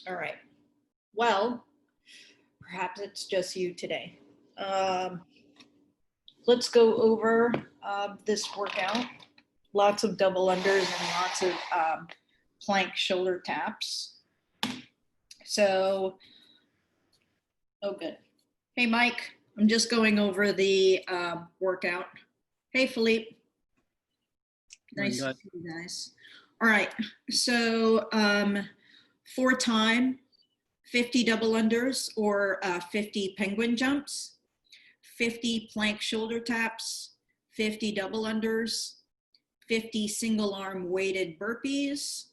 All right. Well, perhaps it's just you today. Let's go over this workout. Lots of double unders and lots of plank shoulder taps. So, oh good. Hey Mike, I'm just going over the workout. Hey Philippe. Nice to see you guys. All right, so for time, 50 double unders or 50 penguin jumps, 50 plank shoulder taps, 50 double unders, 50 single arm weighted burpees,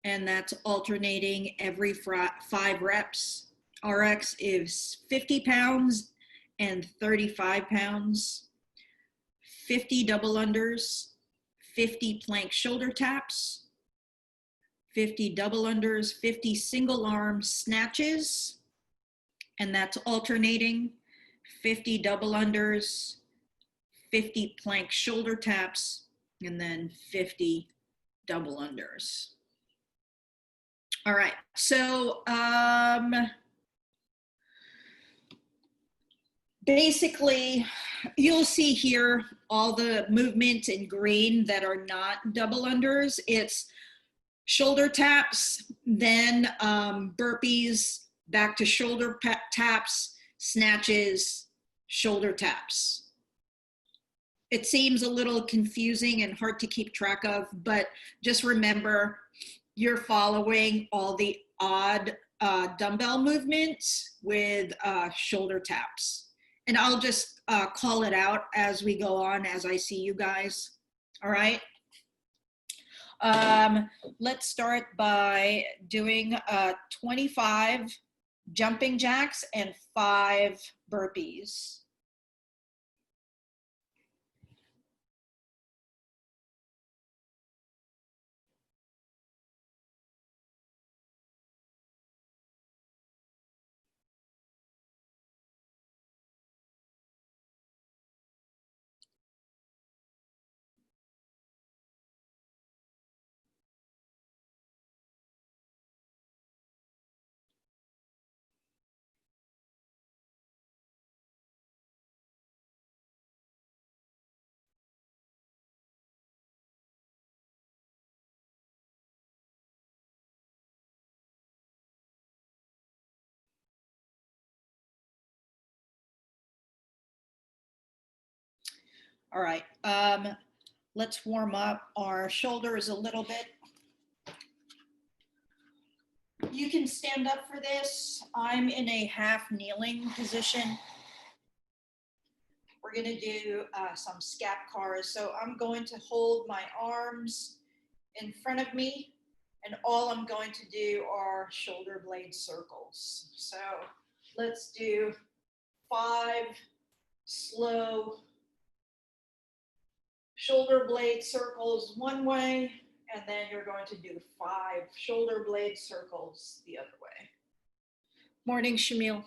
and that's alternating every 5 reps. RX is 50 pounds and 35 pounds, 50 double unders, 50 plank shoulder taps, 50 double unders, 50 single arm snatches, and that's alternating 50 double unders, 50 plank shoulder taps, and then 50 double unders. All right, so basically, you'll see here all the movements in green that are not double unders. It's shoulder taps, then burpees, back to shoulder taps, snatches, shoulder taps. It seems a little confusing and hard to keep track of, but just remember you're following all the odd dumbbell movements with shoulder taps. And I'll just call it out as we go on, as I see you guys. All right. Let's start by doing 25 jumping jacks and 5 burpees. All right, let's warm up our shoulders a little bit. You can stand up for this. I'm in a half kneeling position. We're gonna do some scap cars. So I'm going to hold my arms in front of me, and all I'm going to do are shoulder blade circles. So let's do 5 slow shoulder blade circles one way, and then you're going to do 5 shoulder blade circles the other way. Morning, Shamil.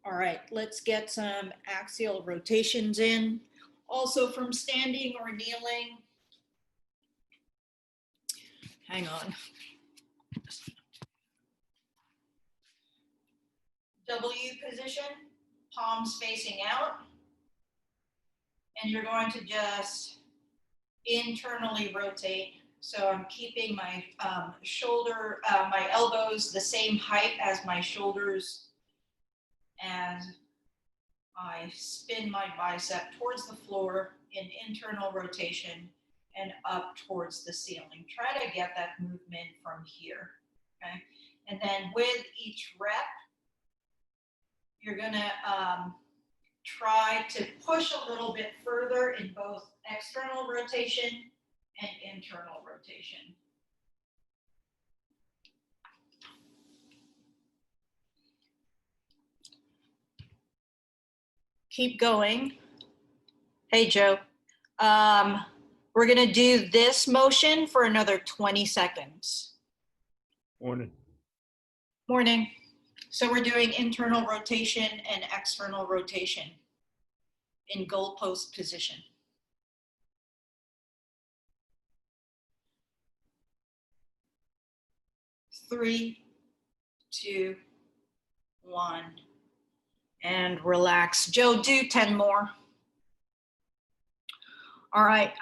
All right, let's get some axial rotations in. Also from standing or kneeling. Hang on. W position, palms facing out. And you're going to just internally rotate. So I'm keeping my my elbows the same height as my shoulders. And I spin my bicep towards the floor in internal rotation and up towards the ceiling. Try to get that movement from here, okay? And then with each rep, you're gonna try to push a little bit further in both external rotation and internal rotation. keep going. Hey, Joe. We're gonna do this motion for another 20 seconds. Morning. Morning. So we're doing internal rotation and external rotation in goalpost position. 3, 2, 1, and relax. Joe, do 10 more. All right,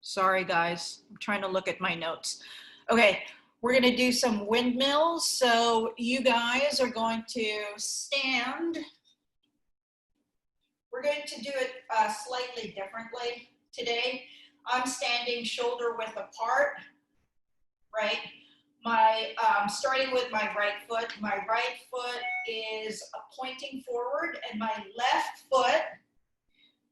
sorry guys, I'm trying to look at my notes. Okay, we're gonna do some windmills. So you guys are going to stand. We're going to do it slightly differently today. I'm standing shoulder width apart, right? Starting with my right foot is pointing forward and my left foot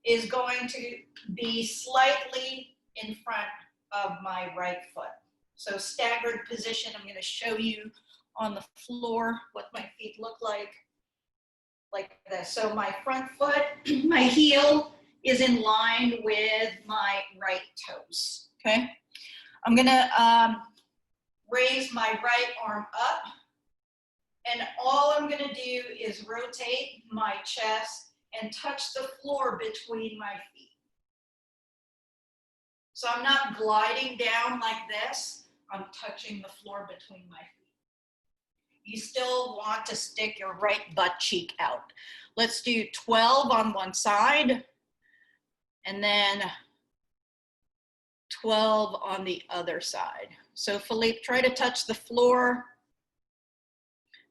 is going to be slightly in front of my right foot. So staggered position, I'm gonna show you on the floor what my feet look like this. So my front foot, my heel is in line with my right toes, okay? I'm gonna raise my right arm up, and all I'm gonna do is rotate my chest and touch the floor between my feet. So I'm not gliding down like this, I'm touching the floor between my feet. You still want to stick your right butt cheek out. Let's do 12 on one side, and then 12 on the other side. So Philippe, try to touch the floor,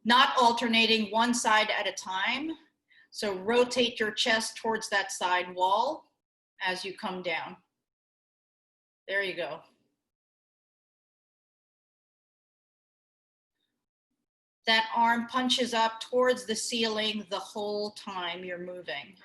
not alternating one side at a time. So rotate your chest towards that side wall as you come down. There you go. That arm punches up towards the ceiling the whole time you're moving.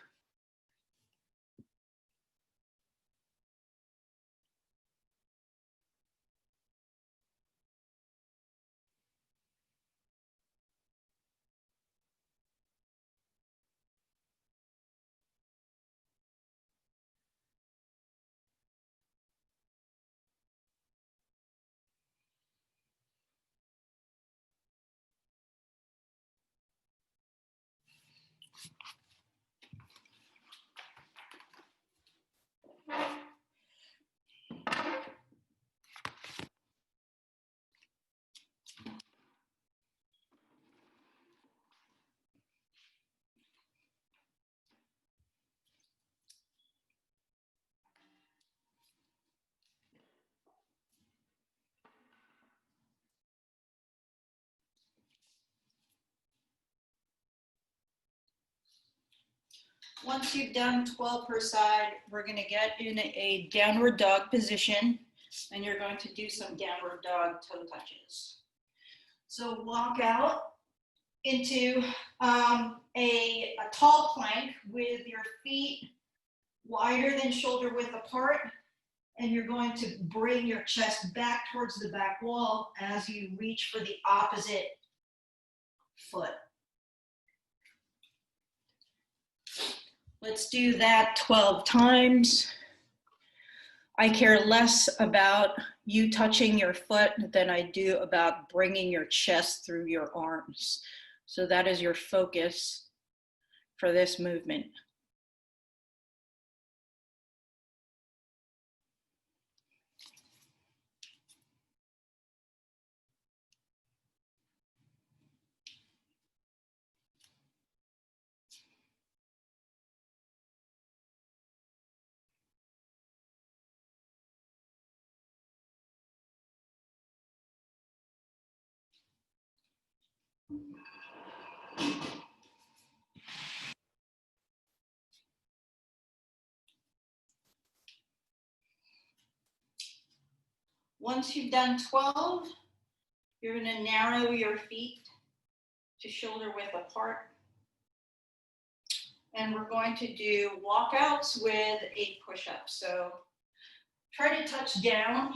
Once you've done 12 per side, we're going to get in a downward dog position, and you're going to do some downward dog toe touches. So walk out into a tall plank with your feet wider than shoulder width apart, and you're going to bring your chest back towards the back wall as you reach for the opposite foot. Let's do that 12 times. I care less about you touching your foot than I do about bringing your chest through your arms. So that is your focus for this movement. Once you've done 12, you're going to narrow your feet to shoulder width apart. And we're going to do walkouts with a push-up. So try to touch down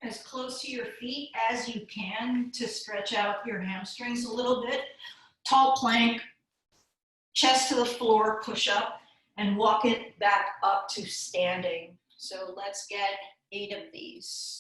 as close to your feet as you can to stretch out your hamstrings a little bit. Tall plank, chest to the floor, push up, and walk it back up to standing. So let's get 8 of these.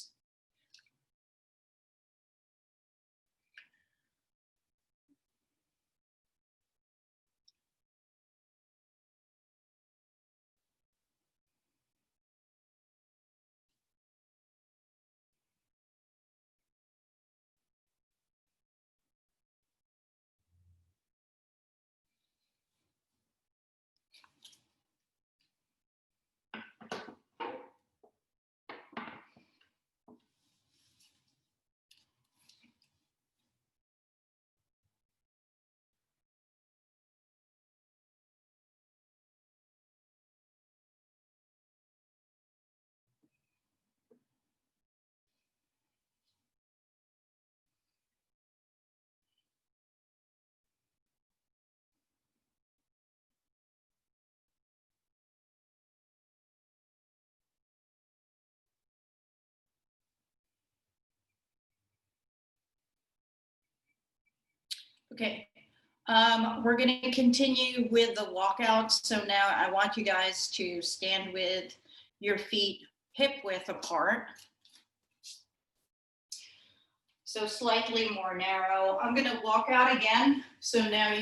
Okay, we're going to continue with the walkouts. So now I want you guys to stand with your feet hip width apart. So slightly more narrow. I'm going to walk out again. So now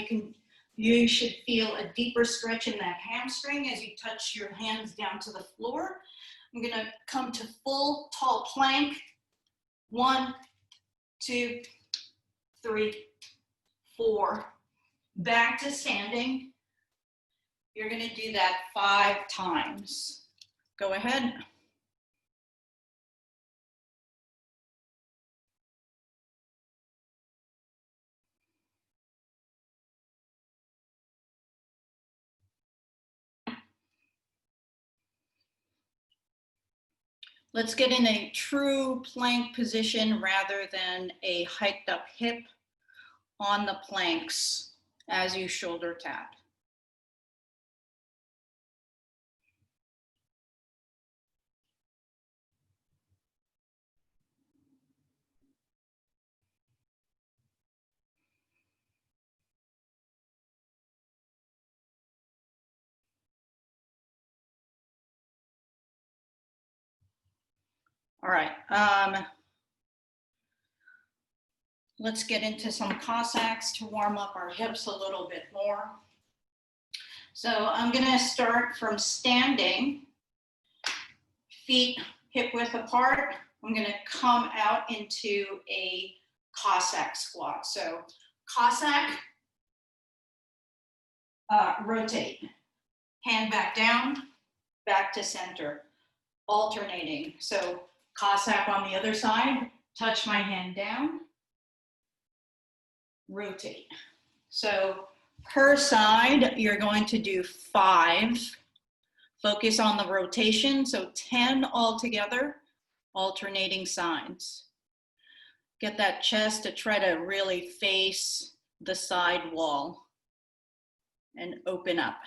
you should feel a deeper stretch in that hamstring as you touch your hands down to the floor. I'm going to come to full tall plank. 1, 2, 3, 4. Back to standing. You're going to do that 5 times. Go ahead. Let's get in a true plank position rather than a hiked up hip on the planks as you shoulder tap. All right, let's get into some Cossacks to warm up our hips a little bit more. So I'm gonna start from standing, feet hip width apart. I'm gonna come out into a Cossack squat. So Cossack, rotate, hand back down, back to center, alternating. So Cossack on the other side, touch my hand down, rotate. So per side, you're going to do 5. Focus on the rotation, so 10 altogether, alternating sides. Get that chest to try to really face the side wall and open up.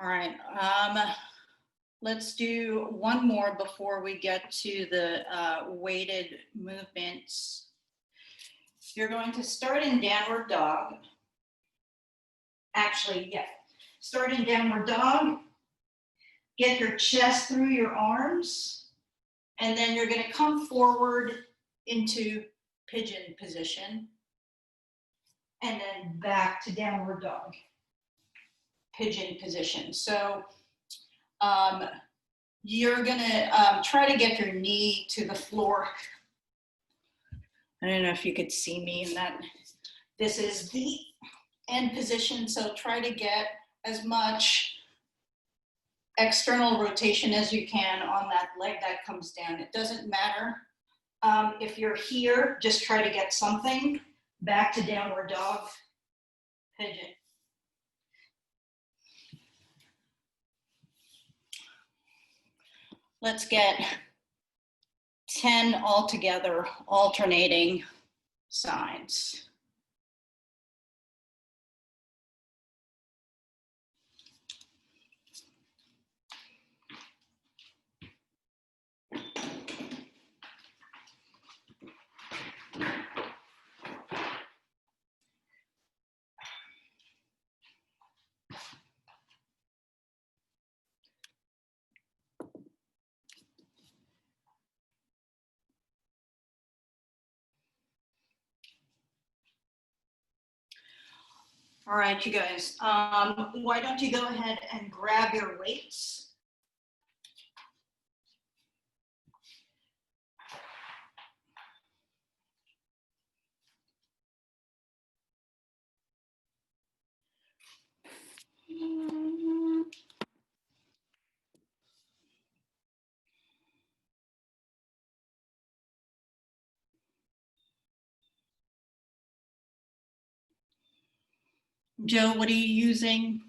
All right, let's do one more before we get to the weighted movements. You're going to start in downward dog. Actually, yeah, start in downward dog. Get your chest through your arms, and then you're going to come forward into pigeon position, and then back to downward dog. pigeon position. So you're gonna try to get your knee to the floor. I don't know if you could see me in that. This is the end position, so try to get as much external rotation as you can on that leg that comes down. It doesn't matter if you're here, just try to get something back to downward dog, pigeon. Let's get 10 altogether, alternating sides. All right, you guys, why don't you go ahead and grab your weights. Joe, what are you using?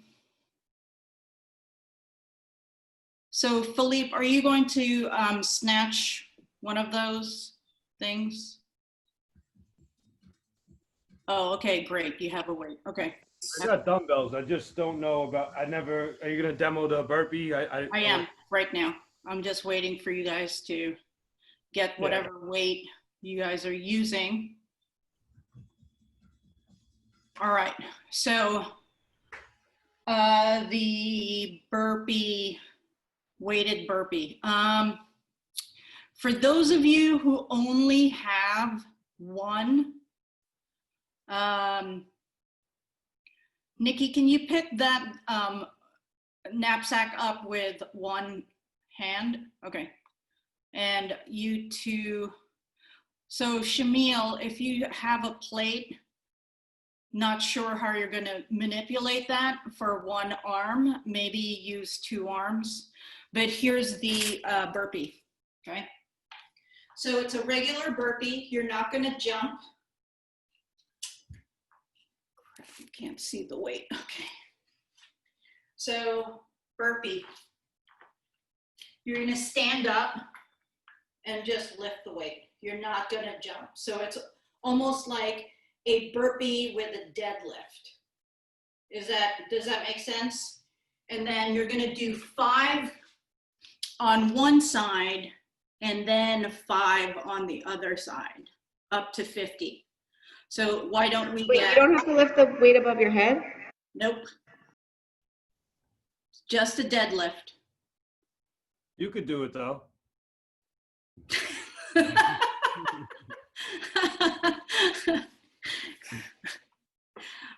So Philippe, are you going to snatch one of those things? Oh, okay, great. You have a weight. Okay. I got dumbbells. I just don't know about, are you going to demo the burpee? I am right now. I'm just waiting for you guys to get whatever weight you guys are using. All right, so the burpee, weighted burpee. For those of you who only have one, Nikki, can you pick that knapsack up with one hand? Okay, and you two, so Shamil, if you have a plate, not sure how you're going to manipulate that for one arm, maybe use two arms, but here's the burpee, okay? So it's a regular burpee. You're not going to jump. You can't see the weight, okay. So burpee, you're going to stand up and just lift the weight. You're not going to jump. So it's almost like a burpee with a deadlift. Does that make sense? And then you're gonna do 5 on one side and then 5 on the other side, up to 50. So why don't we Wait, you don't have to lift the weight above your head? Nope. Just a deadlift. You could do it though.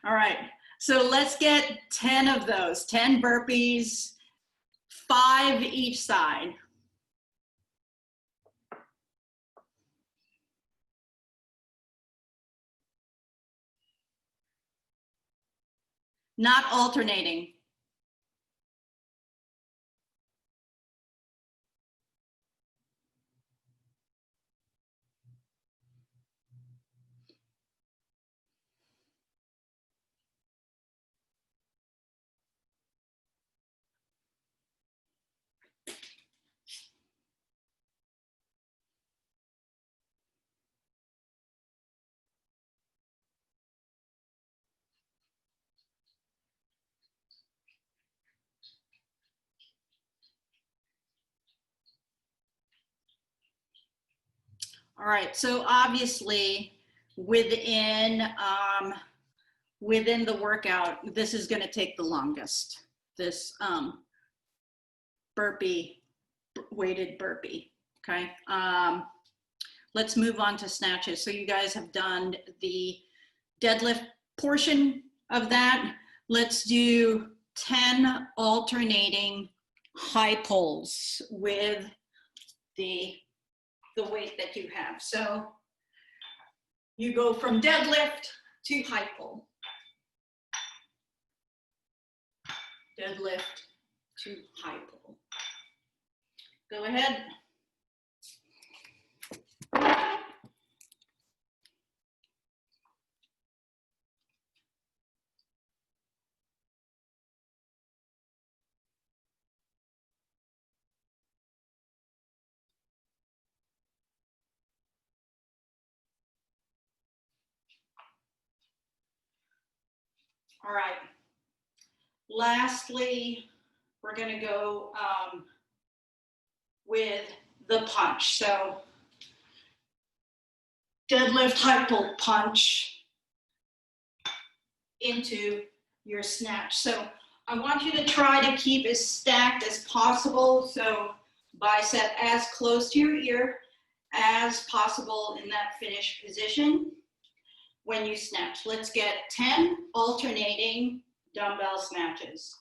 All right, so let's get 10 of those, 10 burpees, 5 each side. Not alternating. All right, so obviously within the workout, this is going to take the longest, this burpee, weighted burpee, okay? Let's move on to snatches. So you guys have done the deadlift portion of that. Let's do 10 alternating high pulls with the weight that you have. So you go from deadlift to high pull. Deadlift to high pull. Go ahead. All right. Lastly, we're going to go with the punch. So deadlift high pull punch into your snatch. So I want you to try to keep as stacked as possible. So bicep as close to your ear as possible in that finished position when you snatch. Let's get 10 alternating dumbbell snatches.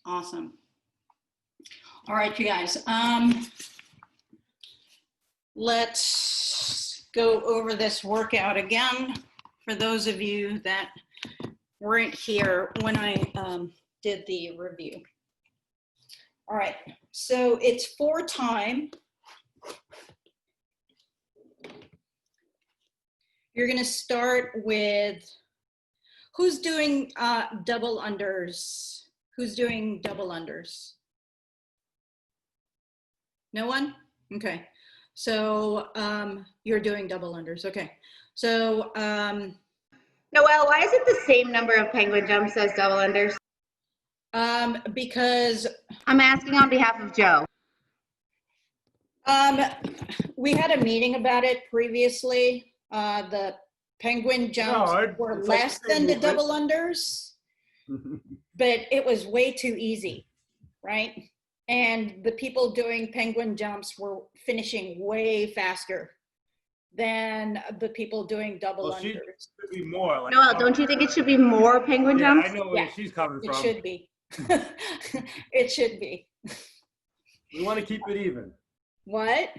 Awesome. All right, you guys. Let's go over this workout again for those of you that weren't here when I did the review. All right, so it's 4 time. You're gonna start with, who's doing double unders? Who's doing double unders? No one? Okay. So you're doing double unders. Okay. So Noelle, why is it the same number of penguin jumps as double unders? because I'm asking on behalf of Joe. we had a meeting about it previously. The penguin jumps were less than the double unders, but it was way too easy, right? And the people doing penguin jumps were finishing way faster than the people doing double unders. Should be more. Like, Noelle, don't you think it should be more penguin jumps? I know where she's coming from. It should be. It should be. We want to keep it even. What?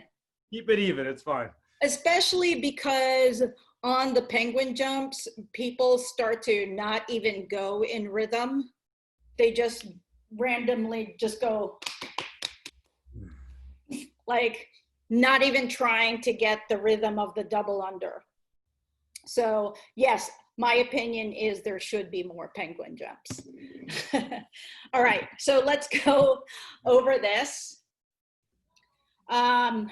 Keep it even. It's fine. Especially because on the penguin jumps, people start to not even go in rhythm. They just randomly just go like not even trying to get the rhythm of the double under. So yes, my opinion is there should be more penguin jumps. All right, so let's go over this. I'm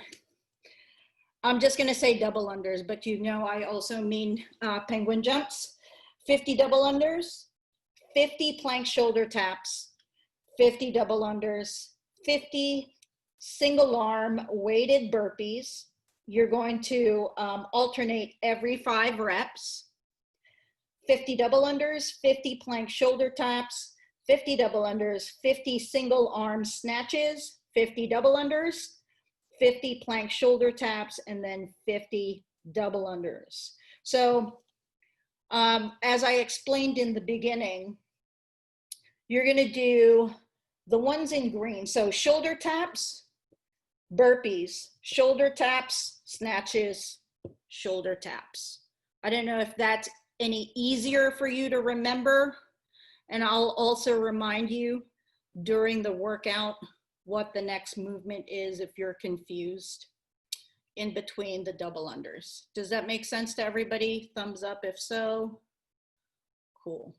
just gonna say double unders, but you know I also mean penguin jumps. 50 double unders, 50 plank shoulder taps, 50 double unders, 50 single arm weighted burpees. You're going to alternate every 5 reps. 50 double unders, 50 plank shoulder taps, 50 double unders, 50 single arm snatches, 50 double unders, 50 plank shoulder taps, and then 50 double unders. So as I explained in the beginning, you're gonna do the ones in green. So shoulder taps, burpees, shoulder taps, snatches, shoulder taps. I don't know if that's any easier for you to remember. And I'll also remind you during the workout what the next movement is if you're confused in between the double unders. Does that make sense to everybody? Thumbs up if so. Cool.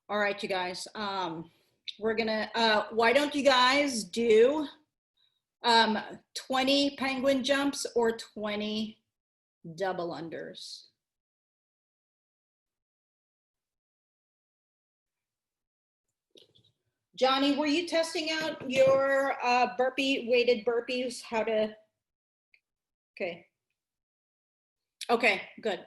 All right, you guys. We're gonna, why don't you guys do 20 penguin jumps or 20 double unders. Johnny, were you testing out your weighted burpees? How to, okay. Okay, good.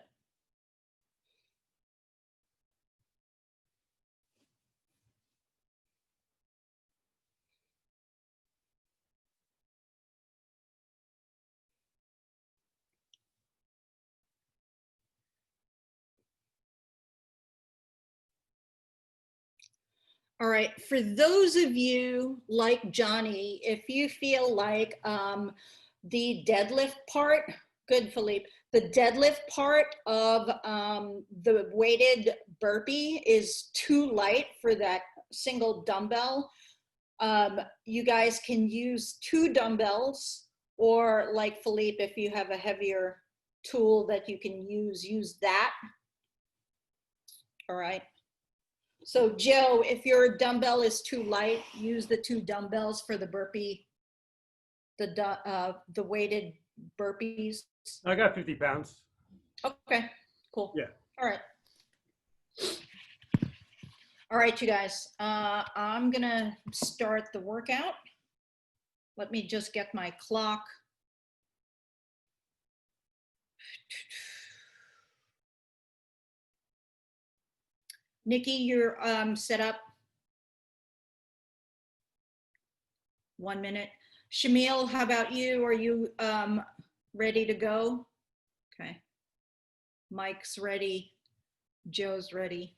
All right, for those of you like Johnny, if you feel like the deadlift part, good Philippe, the deadlift part of the weighted burpee is too light for that single dumbbell, you guys can use 2 dumbbells, or like Philippe, if you have a heavier tool that you can use that. All right. So Joe, if your dumbbell is too light, use the 2 dumbbells for the burpee, the weighted burpees. I got 50 pounds. Okay, cool. Yeah. All right. All right, you guys, I'm gonna start the workout. Let me just get my clock. Nikki, you're set up. 1 minute. Shamil, how about you? Are you ready to go? Okay. Mike's ready. Joe's ready.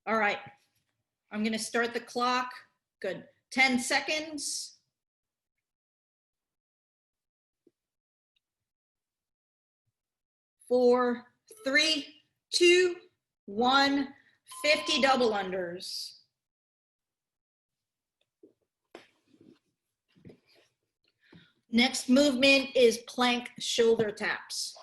All right. I'm going to start the clock. Good. 10 seconds. 4, 3, 2, 1. 50 double unders. Next movement is plank shoulder taps.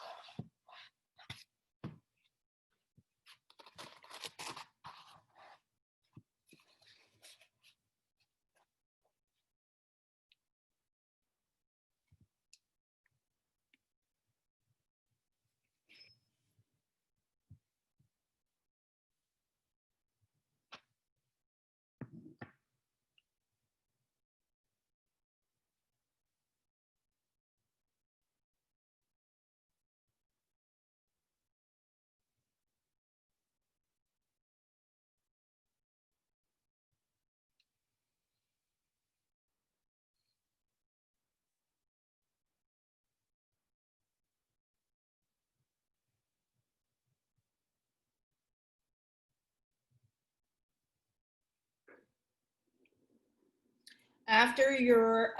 After your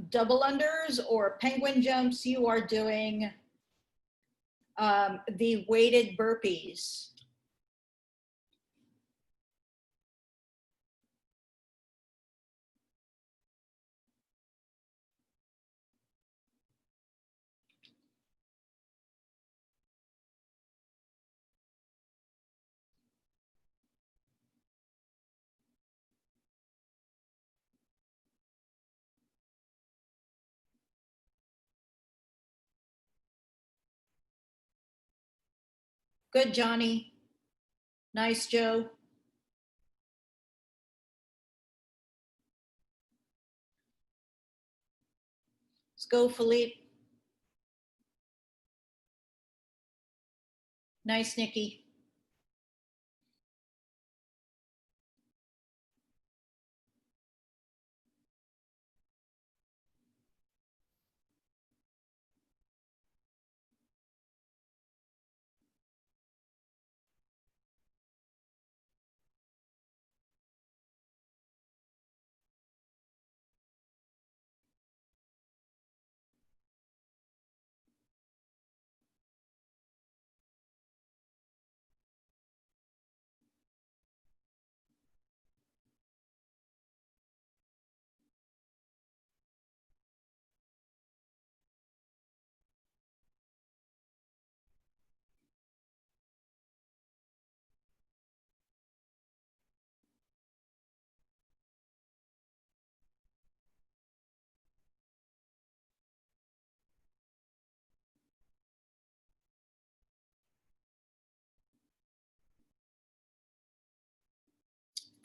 double unders or penguin jumps, you are doing the weighted burpees. Good, Johnny. Nice, Joe. Let's go, Philippe. Nice, Nikki.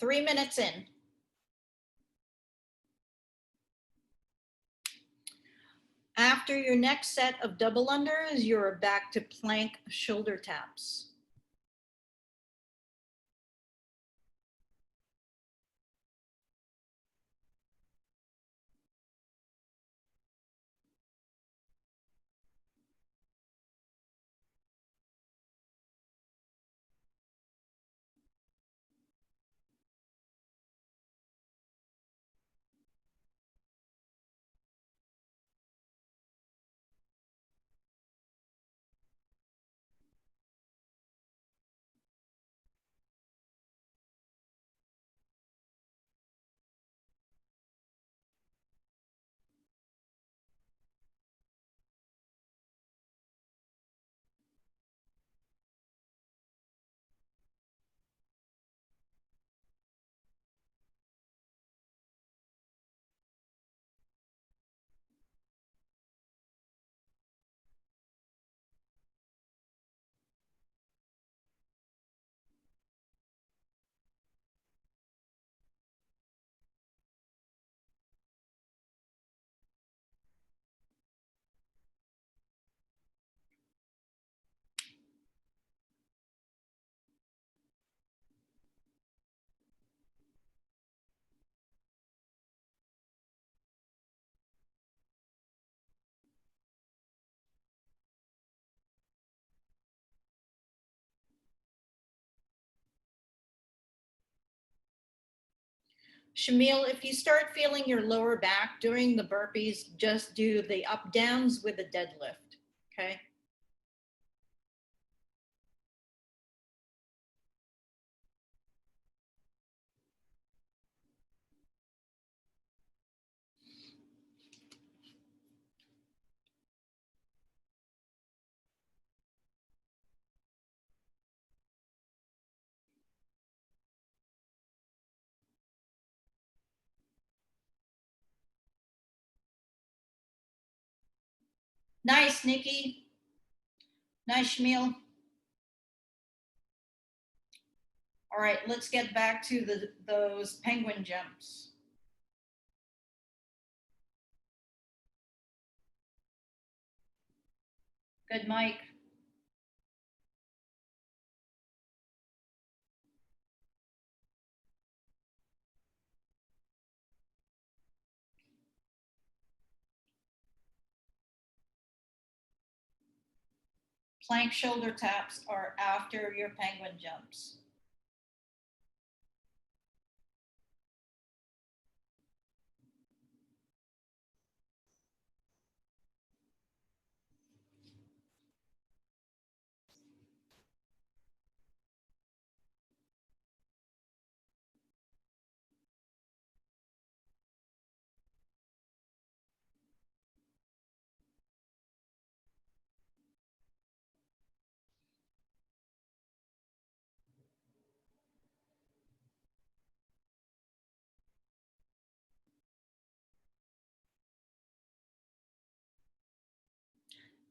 3 minutes in. After your next set of double unders, you're back to plank shoulder taps. Shamil, if you start feeling your lower back during the burpees, just do the up downs with a deadlift, okay? Nice, Nikki. Nice, Shamil. All right, let's get back to those penguin jumps. Good, Mike. Plank shoulder taps are after your penguin jumps.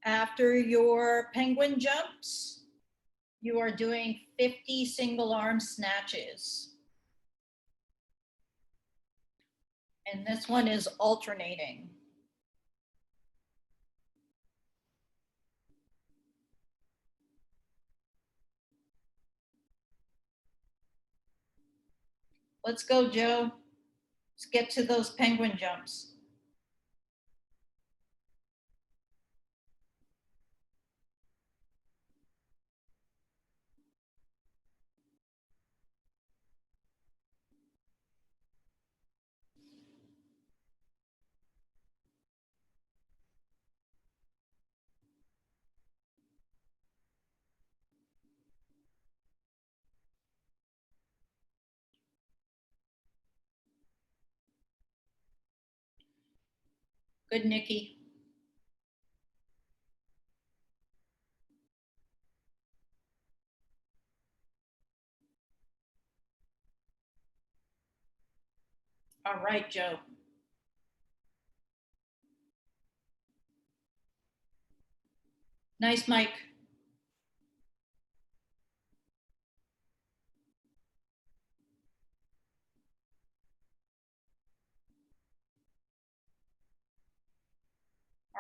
After your penguin jumps, you are doing 50 single arm snatches. And this one is alternating. Let's go, Joe. Let's get to those penguin jumps. Good, Nikki. All right, Joe. Nice, Mike.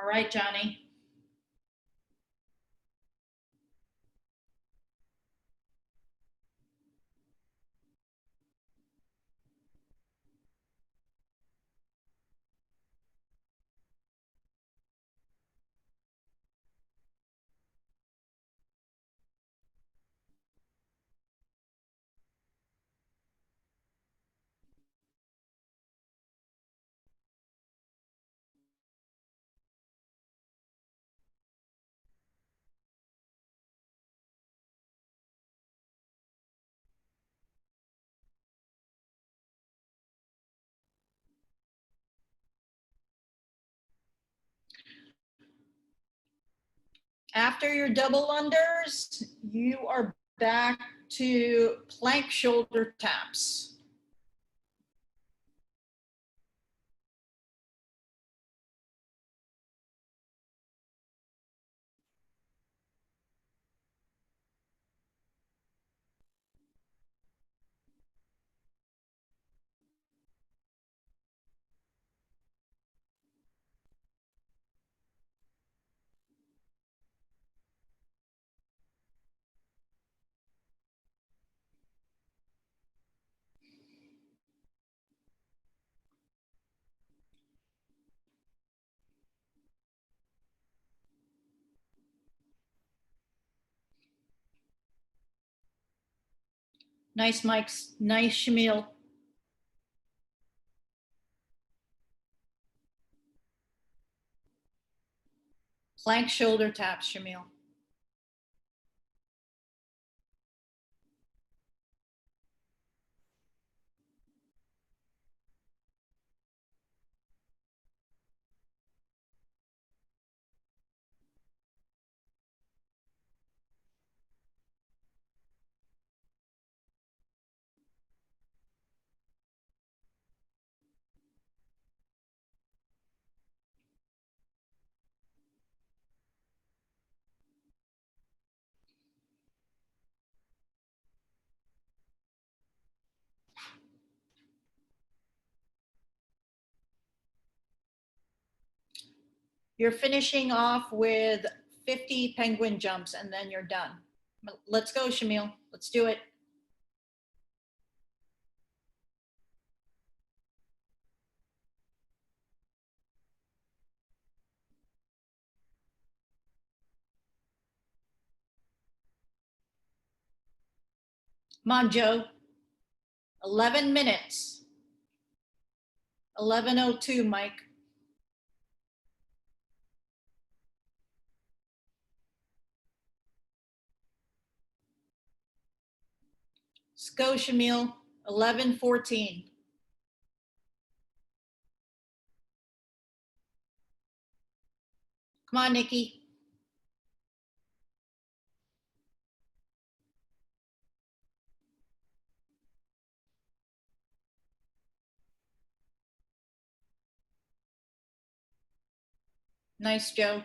right, Johnny. After your double unders, you are back to plank shoulder taps. Nice, Mike's. Nice, Shamil. Plank shoulder taps, Shamil. You're finishing off with 50 penguin jumps and then you're done. Let's go, Shamil. Let's do it. Come on, Joe. 11 minutes. 11:02, Mike. Let's go, Shamil. 11:14. Come on, Nikki. Nice, Joe.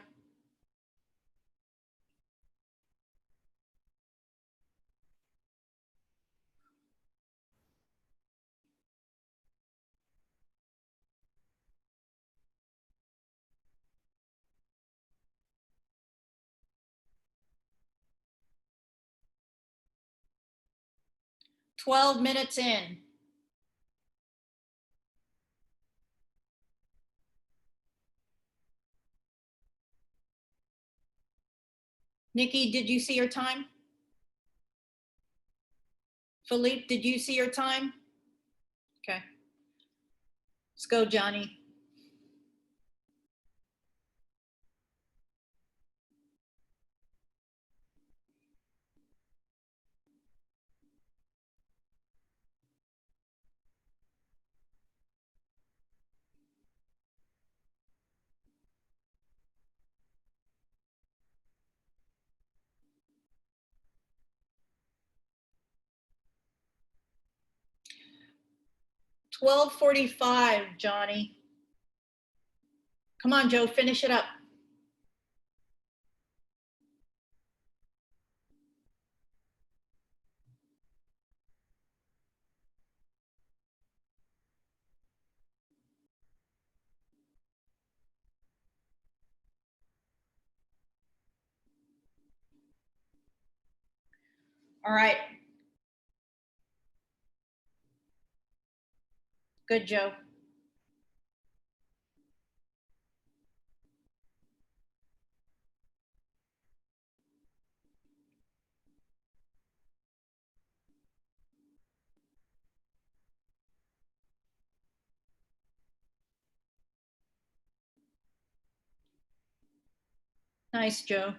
Twelve minutes in. Nikki, did you see your time? Philippe, did you see your time? Okay. Let's go, Johnny. $12:45, Johnny. Come on, Joe, finish it up. All right. Good, Joe. Nice, Joe.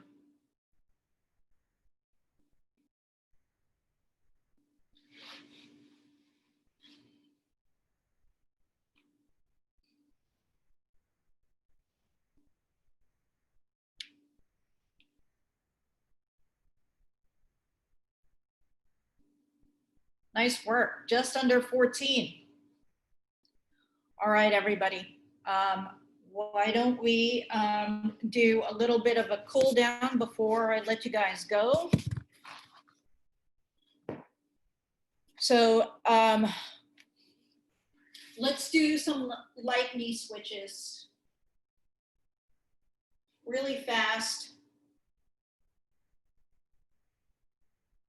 Nice work, just under 14. All right, everybody. Why don't we do a little bit of a cool down before I let you guys go? So let's do some light knee switches. Really fast.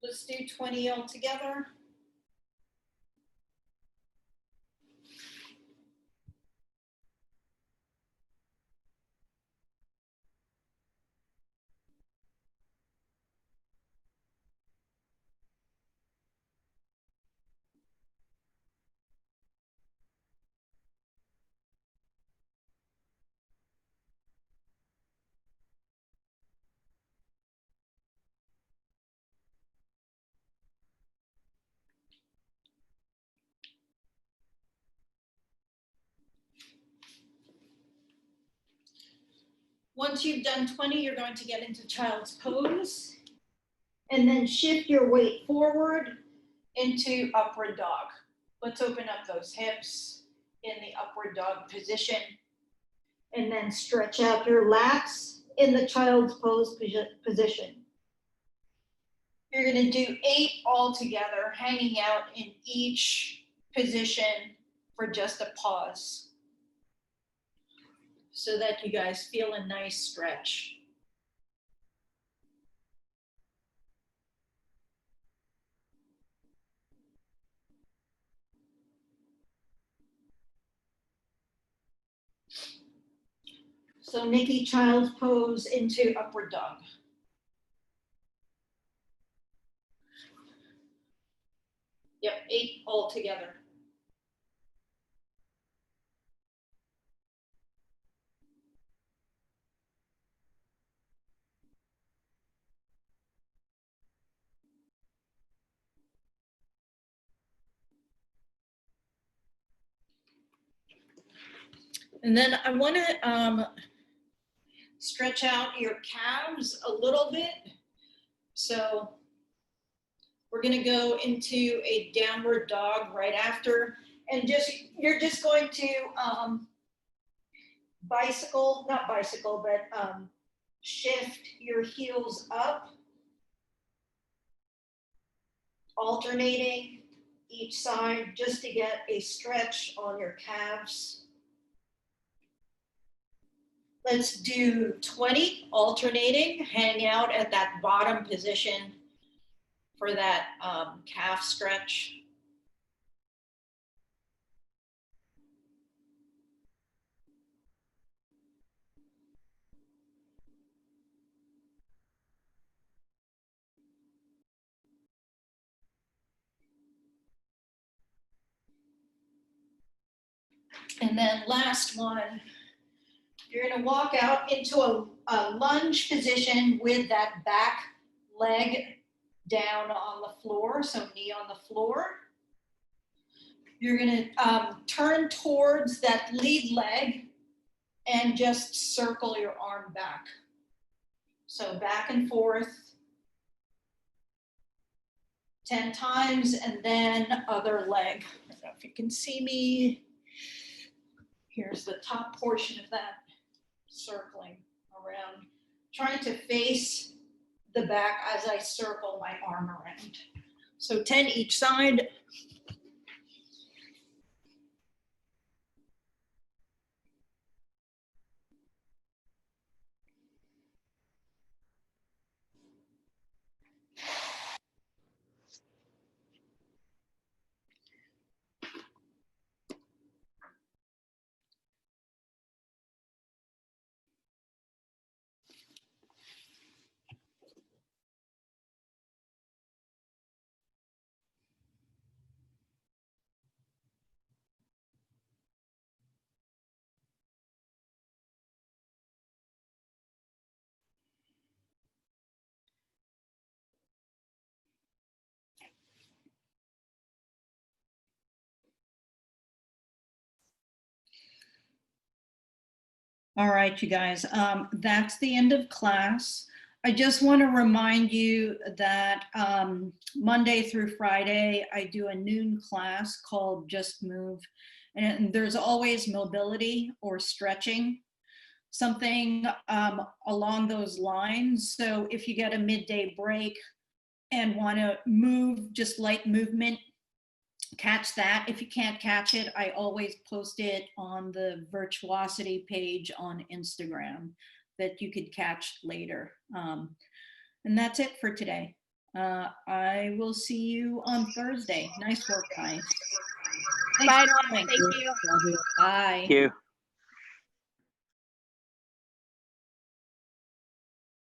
Let's do 20 altogether. Once you've done 20, you're going to get into child's pose. And then shift your weight forward into upward dog. Let's open up those hips in the upward dog position. And then stretch out your lats in the child's pose position. You're gonna do 8 all together, hanging out in each position for just a pause, so that you guys feel a nice stretch. So Nikki, child's pose into upward dog. Yep, 8 all together. And then I want to stretch out your calves a little bit. So we're going to go into a downward dog right after, and you're just going to shift your heels up, alternating each side just to get a stretch on your calves. Let's do 20 alternating, hang out at that bottom position for that calf stretch. And then last one, you're gonna walk out into a lunge position with that back leg down on the floor, so knee on the floor. You're gonna turn towards that lead leg and just circle your arm back. So back and forth 10 times, and then other leg. I don't know if you can see me. Here's the top portion of that, circling around, trying to face the back as I circle my arm around. So 10 each side. All right, you guys, that's the end of class. I just want to remind you that Monday through Friday, I do a noon class called Just Move. And there's always mobility or stretching, something along those lines. So if you get a midday break and want to move, just light movement, catch that. If you can't catch it, I always post it on the Virtuosity page on Instagram that you could catch later. And that's it for today. I will see you on Thursday. Nice work, guys. Thanks Bye, for Noah. coming. Thank you. Bye. Thank you.